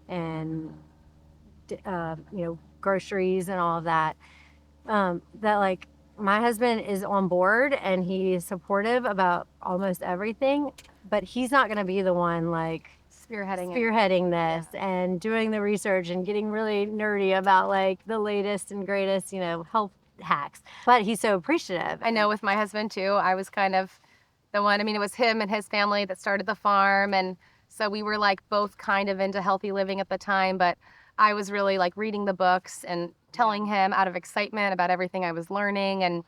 C: and groceries and all of that. That like my husband is on board and he's supportive about almost everything, but he's not going to be the one like spearheading this and doing the research and getting really nerdy about like the latest and greatest health hacks. But he's so appreciative.
A: I know with my husband too, I was kind of the one. I mean, it was him and his family that started the farm, and so we were like both kind of into healthy living at the time, but I was really like reading the books and telling him out of excitement about everything I was learning. And,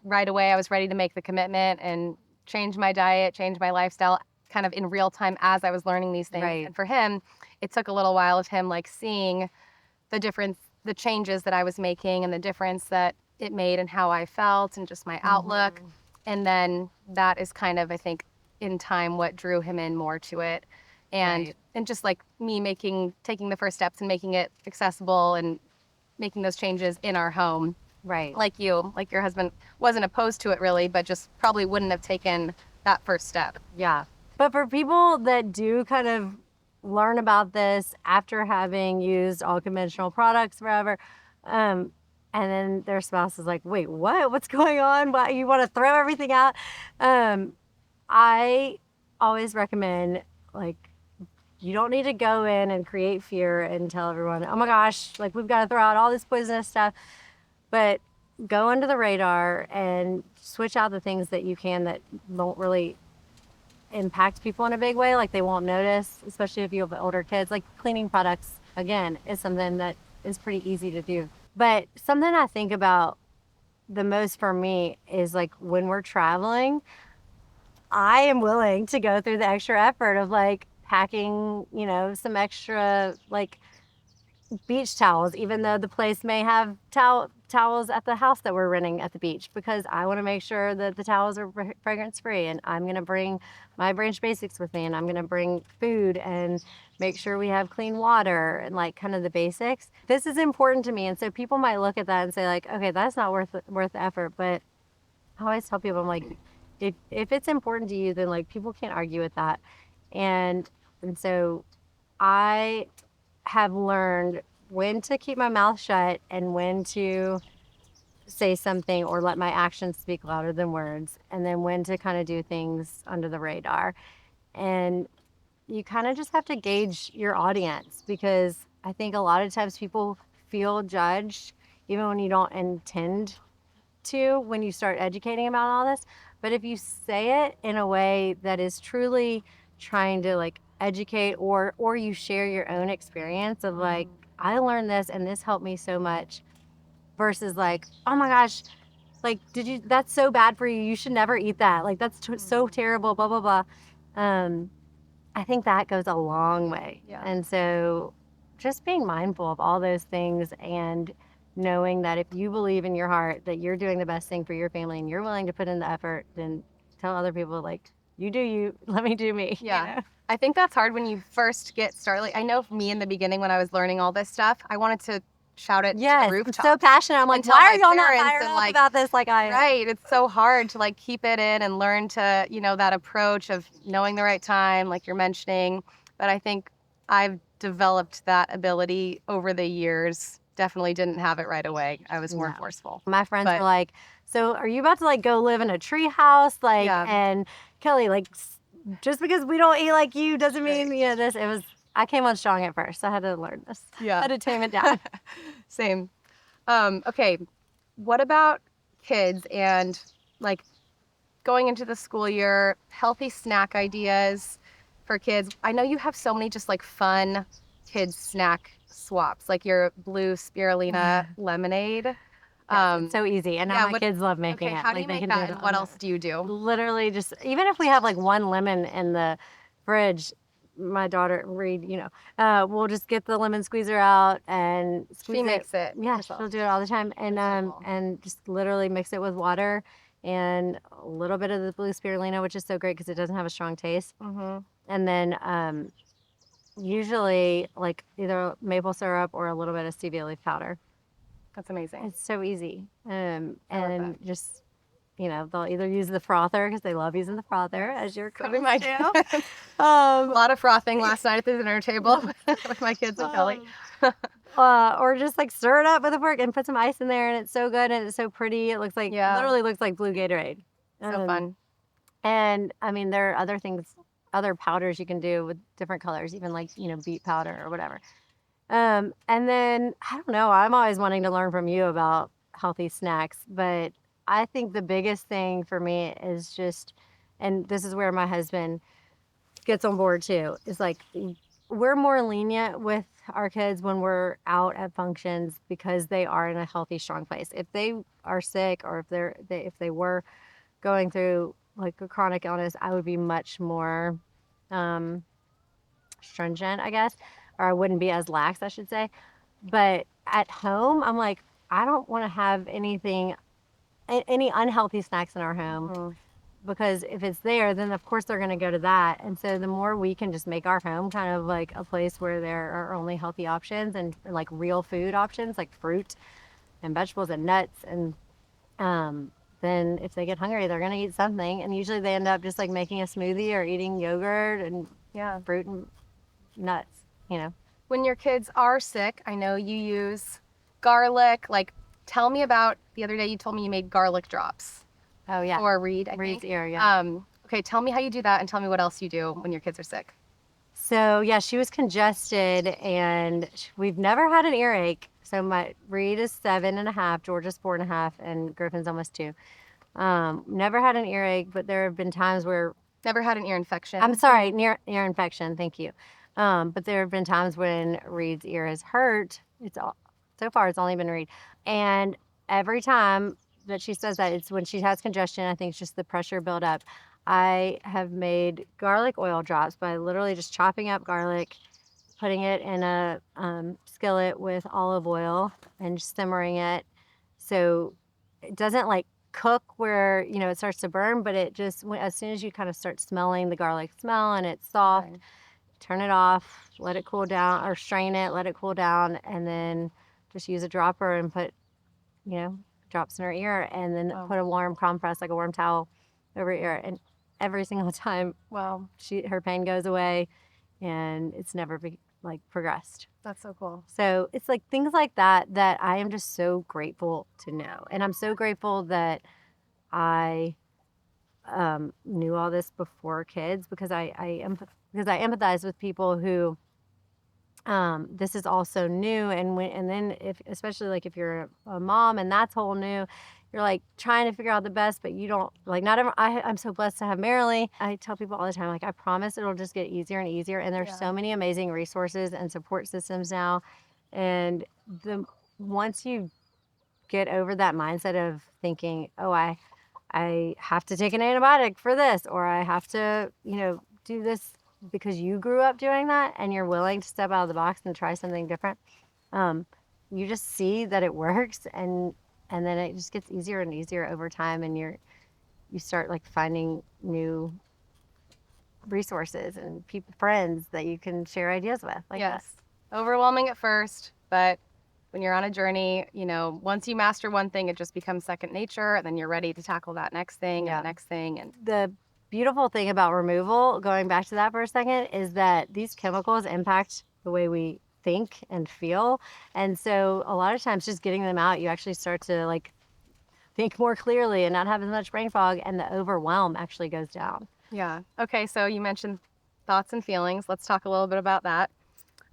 A: right away I was ready to make the commitment and change my diet, change my lifestyle kind of in real time as I was learning these things.
C: Right.
A: And for him, it took a little while of him like seeing the difference, the changes that I was making and the difference that it made and how I felt and just my outlook. And then that is kind of, I think, in time what drew him in more to it. And just like me taking the first steps and making it accessible and making those changes in our home.
C: Right.
A: Like your husband wasn't opposed to it really, but just probably wouldn't have taken that first step.
C: Yeah. But for people that do kind of learn about this after having used all conventional products forever, and then their spouse is like, wait, what? What's going on? Why you want to throw everything out? I always recommend, like, you don't need to go in and create fear and tell everyone, oh my gosh, like we've got to throw out all this poisonous stuff. But go under the radar and switch out the things that you can that won't really impact people in a big way. Like they won't notice, especially if you have older kids. Like cleaning products, again, is something that is pretty easy to do. But something I think about the most for me is like when we're traveling, I am willing to go through the extra effort of like packing, some extra like beach towels, even though the place may have towels at the house that we're renting at the beach, because I want to make sure that the towels are fragrance free. And I'm going to bring my Branch Basics with me, and I'm going to bring food and make sure we have clean water and like kind of the basics. This is important to me. And so people might look at that and say like, okay, that's not worth the effort. But I always tell people, I'm like, if it's important to you, then like people can't argue with that. And so I have learned when to keep my mouth shut and when to say something or let my actions speak louder than words, and then when to kind of do things under the radar. And you kind of just have to gauge your audience, because I think a lot of times people feel judged even when you don't intend to, when you start educating about all this. But if you say it in a way that is truly trying to like educate, or you share your own experience of like, I learned this and this helped me so much, versus like, oh my gosh, like, that's so bad for you. You should never eat that. Like, that's so terrible, blah, blah, blah. I think that goes a long way.
A: Yeah.
C: And so just being mindful of all those things, and knowing that if you believe in your heart that you're doing the best thing for your family and you're willing to put in the effort, then tell other people, like, you do you, let me do me.
A: Yeah.
C: You know?
A: I think that's hard when you first get started. Like, I know for me in the beginning when I was learning all this stuff, I wanted to shout it to
C: Yes,
A: the
C: I'm
A: rooftop.
C: so passionate. I'm like,
A: and tell
C: why
A: my
C: are y'all not
A: parents
C: fired
A: and,
C: up
A: like,
C: about this like I am?
A: Right. It's so hard to like keep it in and learn to, that approach of knowing the right time, like you're mentioning. But I think I've developed that ability over the years. Definitely didn't have it right away. I was more
C: No.
A: forceful.
C: My friends
A: But-
C: were like, so are you about to like go live in a tree house? Like,
A: Yeah.
C: and Kelly, like, just because we don't eat like you doesn't mean, this. I came on strong at first. I had to learn this.
A: Yeah.
C: I had to tame it down.
A: Same. Okay. What about kids and like going into the school year, healthy snack ideas for kids? I know you have so many just like fun kids snack swaps, like your blue spirulina lemonade.
C: It's so easy. And now my kids love making
A: Okay,
C: it.
A: how do
C: Like,
A: you
C: they
A: make
C: can
A: that
C: do it
A: and
C: all
A: what
C: night.
A: else do you do?
C: Literally just, even if we have like one lemon in the fridge, my daughter Reed, we'll just get the lemon squeezer out and squeeze
A: She
C: it.
A: makes it
C: Yeah,
A: herself.
C: she'll do it all the time, and
A: That's so cool.
C: and just literally mix it with water and a little bit of the blue spirulina, which is so great because it doesn't have a strong taste.
A: Mm-hmm.
C: And then usually like either maple syrup or a little bit of stevia leaf powder.
A: That's amazing.
C: It's so easy.
A: love
C: And just, they'll either use the frother because they love using the frother, as your
A: So
C: girls
A: do my
C: do.
A: kids. A
C: Um,
A: lot of frothing last night at the dinner table with my kids and Kelly.
C: or just like stir it up with a fork and put some ice in there, and it's so good and it's so pretty. It looks like, literally looks like blue Gatorade.
A: So fun.
C: And I mean, there are other things, other powders you can do with different colors, even like, beet powder or whatever. And then I don't know, I'm always wanting to learn from you about healthy snacks, but I think the biggest thing for me is just, and this is where my husband gets on board too, is like, we're more lenient with our kids when we're out at functions because they are in a healthy, strong place. If they are sick, or if they were going through like a chronic illness, I would be much more stringent, I guess, or I wouldn't be as lax, I should say. But at home, I'm like, I don't want to have any unhealthy snacks in our home, because if it's there, then of course they're going to go to that. And so the more we can just make our home kind of like a place where there are only healthy options and like real food options, like fruit and vegetables and nuts, and then if they get hungry, they're going to eat something. And usually they end up just like making a smoothie or eating yogurt and fruit and nuts,
A: When your kids are sick, I know you use garlic. Like, tell me about the other day you told me you made garlic drops.
C: Oh yeah.
A: For Reed, I
C: Reed's
A: think.
C: ear, yeah.
A: Okay, tell me how you do that and tell me what else you do when your kids are sick.
C: So yeah, she was congested and we've never had an earache. So my Reed is 7.5, Georgia's 4.5, and Griffin's almost 2. Never had an earache, but there have been times where
A: Never had an ear infection.
C: I'm sorry, ear infection. Thank you. But there have been times when Reed's ear has hurt. So far it's only been Reed, and every time that she says that, it's when she has congestion. I think it's just the pressure build up. I have made garlic oil drops by literally just chopping up garlic, putting it in a skillet with olive oil and just simmering it, so it doesn't like cook where it starts to burn, but it just, as soon as you kind of start smelling the garlic smell and it's soft, turn it off, let it cool down, or strain it, let it cool down, and then just use a dropper and put drops in her ear, and then put a warm compress, like a warm towel, over her ear, and every single time, her pain goes away, and it's never progressed.
A: That's so cool.
C: So it's like things like that I am just so grateful to know. And I'm so grateful that I knew all this before kids, because I empathize with people who this is also new, and then especially like if you're a mom and that's whole new, you're like trying to figure out the best, but you don't like not everyone. I'm so blessed to have Marilee. I tell people all the time, like, I promise it'll just get easier and easier. And there's so many amazing resources and support systems now. And once you get over that mindset of thinking, oh, I have to take an antibiotic for this, or I have to, do this because you grew up doing that and you're willing to step out of the box and try something different. You just see that it works, and then it just gets easier and easier over time, and you start like finding new resources and friends that you can share ideas with. Like
A: yes. Overwhelming at first, but when you're on a journey, once you master one thing, it just becomes second nature, and then you're ready to tackle that next thing and the next thing. And
C: the beautiful thing about removal, going back to that for a second, is that these chemicals impact the way we think and feel. And so a lot of times just getting them out, you actually start to like think more clearly and not have as much brain fog, and the overwhelm actually goes down.
A: Yeah. Okay, so you mentioned thoughts and feelings. Let's talk a little bit about that.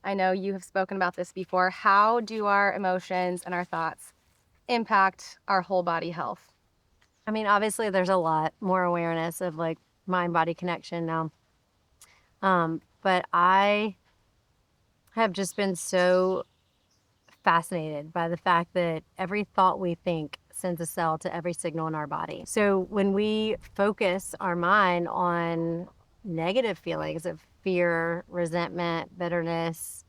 A: I know you have spoken about this before. How do our emotions and our thoughts impact our whole body health?
C: I mean, obviously there's a lot more awareness of like mind-body connection now. But I have just been so fascinated by the fact that every thought we think sends a cell to every signal in our body. So when we focus our mind on negative feelings of fear, resentment, bitterness,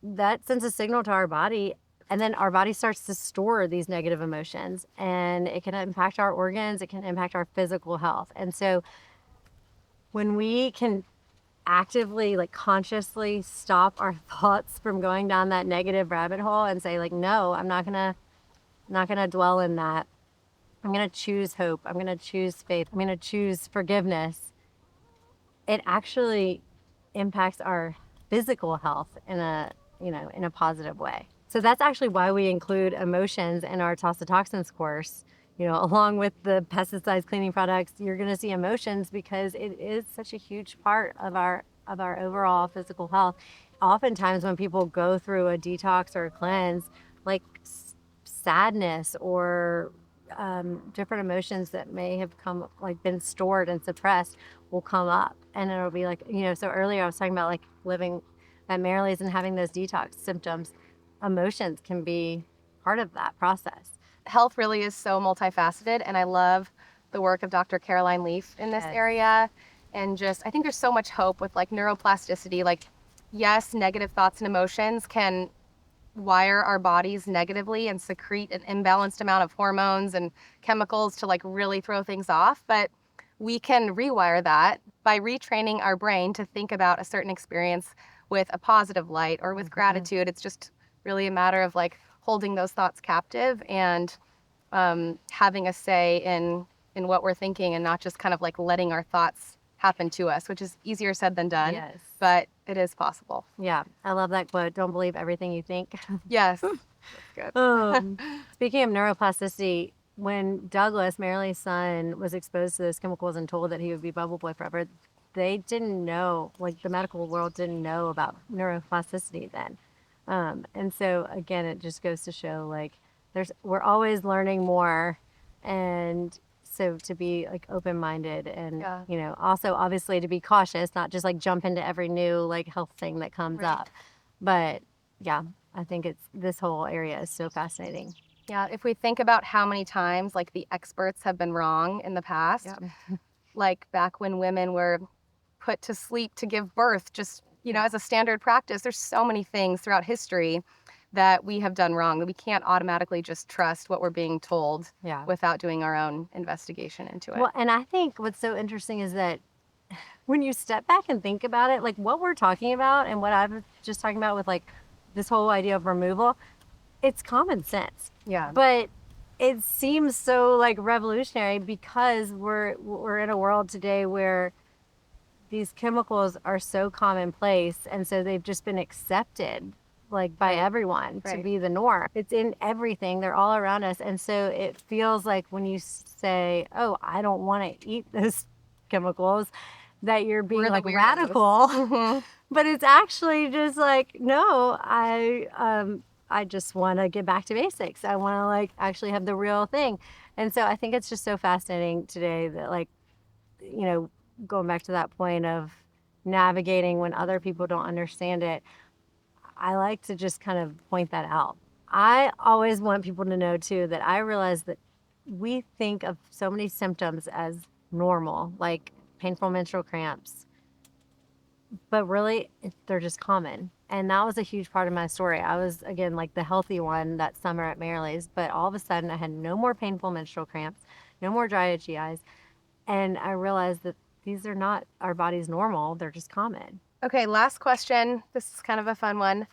C: that sends a signal to our body, and then our body starts to store these negative emotions, and it can impact our organs, it can impact our physical health. And so when we can actively, like consciously stop our thoughts from going down that negative rabbit hole and say like, no, I'm not gonna dwell in that. I'm gonna choose hope. I'm gonna choose faith. I'm gonna choose forgiveness. It actually impacts our physical health in a positive way. So that's actually why we include emotions in our Toss the Toxins course. Along with the pesticides, cleaning products, you're going to see emotions because it is such a huge part of our overall physical health. Oftentimes when people go through a detox or a cleanse, like sadness or different emotions that may have been stored and suppressed will come up, and it'll be like, so earlier I was talking about like living at Marilee's and having those detox symptoms. Emotions can be part of that process.
A: Health really is so multifaceted, and I love the work of Dr. Caroline Leaf in this area. And just, I think there's so much hope with like neuroplasticity. Like, yes, negative thoughts and emotions can wire our bodies negatively and secrete an imbalanced amount of hormones and chemicals to like really throw things off. But we can rewire that by retraining our brain to think about a certain experience with a positive light or with gratitude. It's just really a matter of like holding those thoughts captive and having a say in what we're thinking, and not just kind of like letting our thoughts happen to us, which is easier said than done.
C: Yes.
A: But it is possible.
C: Yeah, I love that quote. Don't believe everything you think.
A: Yes. That's good.
C: Speaking of neuroplasticity, when Douglas, Marilee's son, was exposed to those chemicals and told that he would be bubble boy forever, they didn't know, like the medical world didn't know about neuroplasticity then. And so again, it just goes to show like we're always learning more, and so to be like open-minded and also obviously to be cautious, not just like jump into every new like health thing that comes up. But yeah, I think this whole area is so fascinating.
A: Yeah, if we think about how many times like the experts have been wrong in the past, like back when women were put to sleep to give birth, just as a standard practice, there's so many things throughout history that we have done wrong, that we can't automatically just trust what we're being told without doing our own investigation into it.
C: Well, and I think what's so interesting is that when you step back and think about it, like what we're talking about and what I was just talking about with like this whole idea of removal, it's common sense.
A: Yeah.
C: But it seems so like revolutionary because we're in a world today where these chemicals are so commonplace, and so they've just been accepted like by everyone to be the norm. It's in everything. They're all around us. And so it feels like when you say, oh, I don't want to eat those chemicals, that you're being like radical. But it's actually just like, no, I just want to get back to basics. I want to like actually have the real thing. And so I think it's just so fascinating today that like, you know, going back to that point of navigating when other people don't understand it, I like to just kind of point that out. I always want people to know too that I realize that we think of so many symptoms as normal, like painful menstrual cramps, but really they're just common. And that was a huge part of my story. I was, again, like the healthy one that summer at Marilee's, but all of a sudden I had no more painful menstrual cramps, no more dry itchy eyes. And I realized that these are not our body's normal, they're just common.
A: Okay, last question. This is kind of a fun one.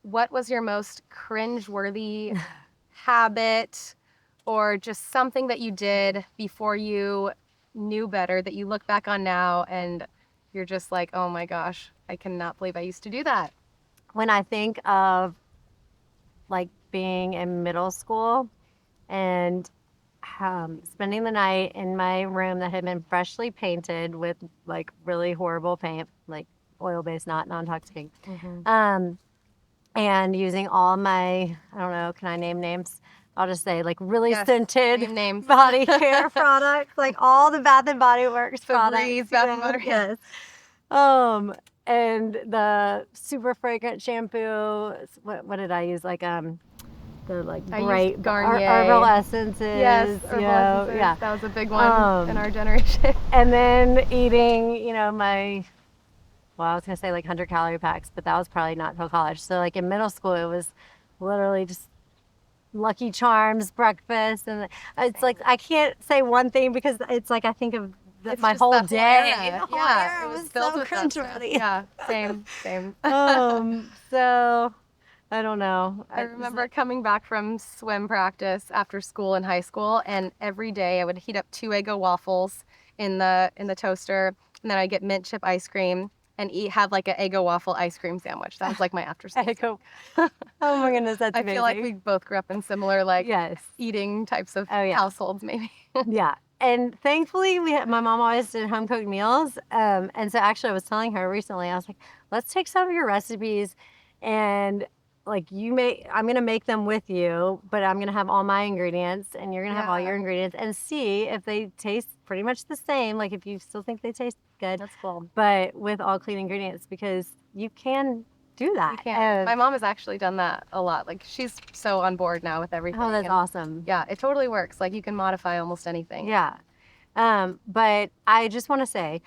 A: What was your most cringe-worthy habit or just something that you did before you knew better that you look back on now and you're just like, oh my gosh, I cannot believe I used to do that?
C: When I think of like being in middle school and spending the night in my room that had been freshly painted with like really horrible paint, like oil-based, not non-toxic, and using all my, I don't know, can I name names? I'll just say like really
A: Yes,
C: scented
A: name names.
C: body care products, like all the Bath and Body Works products.
A: Febreze, Bath and Body.
C: Yes. And the super fragrant shampoo. What did I use? Like the like
A: I
C: bright
A: used Garnier.
C: herbal essences.
A: Yes, herbal essences.
C: Yeah.
A: That was a big one in our generation.
C: And then eating, you know, I was gonna say like 100-calorie packs, but that was probably not till college. So like in middle school, it was literally just Lucky Charms breakfast, and it's like I can't say one thing because it's like I think of my
A: just
C: whole
A: that
C: day.
A: era.
C: The whole
A: Yeah,
C: era
A: it was
C: was
A: filled
C: so
A: with that stuff.
C: cringeworthy.
A: Yeah, same.
C: So I don't know.
A: I remember coming back from swim practice after school in high school, and every day I would heat up 2 Eggo waffles in the toaster, and then I'd get mint chip ice cream and have like an Eggo waffle ice cream sandwich. That was like my after school.
C: Eggo. Oh my goodness, that's
A: I
C: amazing.
A: feel like we both grew up in similar
C: yes.
A: eating types of
C: Oh, yeah.
A: households, maybe.
C: Yeah. And thankfully, my mom always did home cooked meals. And so actually, I was telling her recently, I was like, let's take some of your recipes and like I'm going to make them with you, but I'm going to have all my ingredients and you're going to have all your ingredients and see if they taste pretty much the same. Like if you still think they taste good.
A: That's cool.
C: But with all clean ingredients, because you can do that.
A: You can. My mom has actually done that a lot. Like she's so on board now with everything.
C: Oh, that's awesome.
A: Yeah, it totally works. Like you can modify almost anything.
C: Yeah. But I just want to say,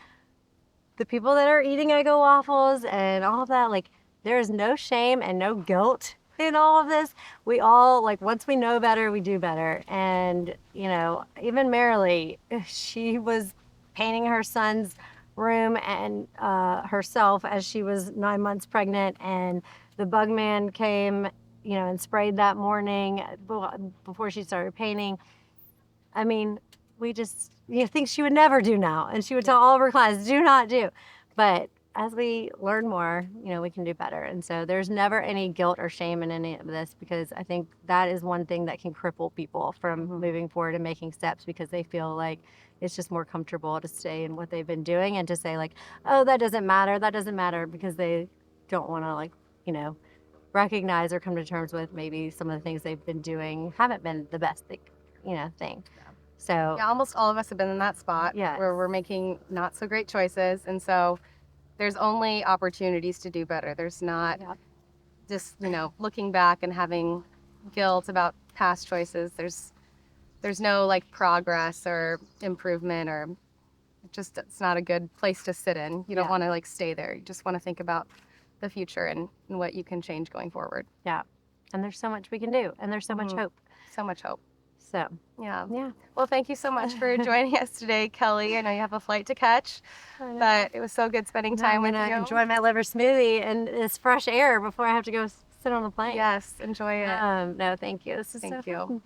C: the people that are eating Eggo waffles and all of that, like there is no shame and no guilt in all of this. We all, like, once we know better, we do better. And, you know, even Marilee, she was painting her son's room and herself as she was 9 months pregnant, and the bug man came, you know, and sprayed that morning before she started painting. I mean, we just, you know, things she would never do now, and she would tell all of her clients, do not do. But as we learn more, you know, we can do better. And so there's never any guilt or shame in any of this, because I think that is one thing that can cripple people from moving forward and making steps, because they feel like it's just more comfortable to stay in what they've been doing and to say like, oh, that doesn't matter, because they don't want to, like, you know, recognize or come to terms with maybe some of the things they've been doing haven't been the best thing, you know, thing. So
A: yeah, almost all of us have been in that spot where we're making not so great choices. And so there's only opportunities to do better. There's not just, you know, looking back and having guilt about past choices. There's no like progress or improvement, or just it's not a good place to sit in. You don't want to like stay there. You just want to think about the future and what you can change going forward.
C: Yeah. And there's so much we can do, and there's so much hope.
A: So much hope.
C: So,
A: yeah.
C: Yeah.
A: Well, thank you so much for joining us today, Kelly. I know you have a flight to catch, but it was so good spending time with you.
C: I'm gonna enjoy my liver smoothie and this fresh air before I have to go sit on the plane.
A: Yes, enjoy it.
C: No, thank you. This is
A: Thank
C: so
A: you.
C: fun.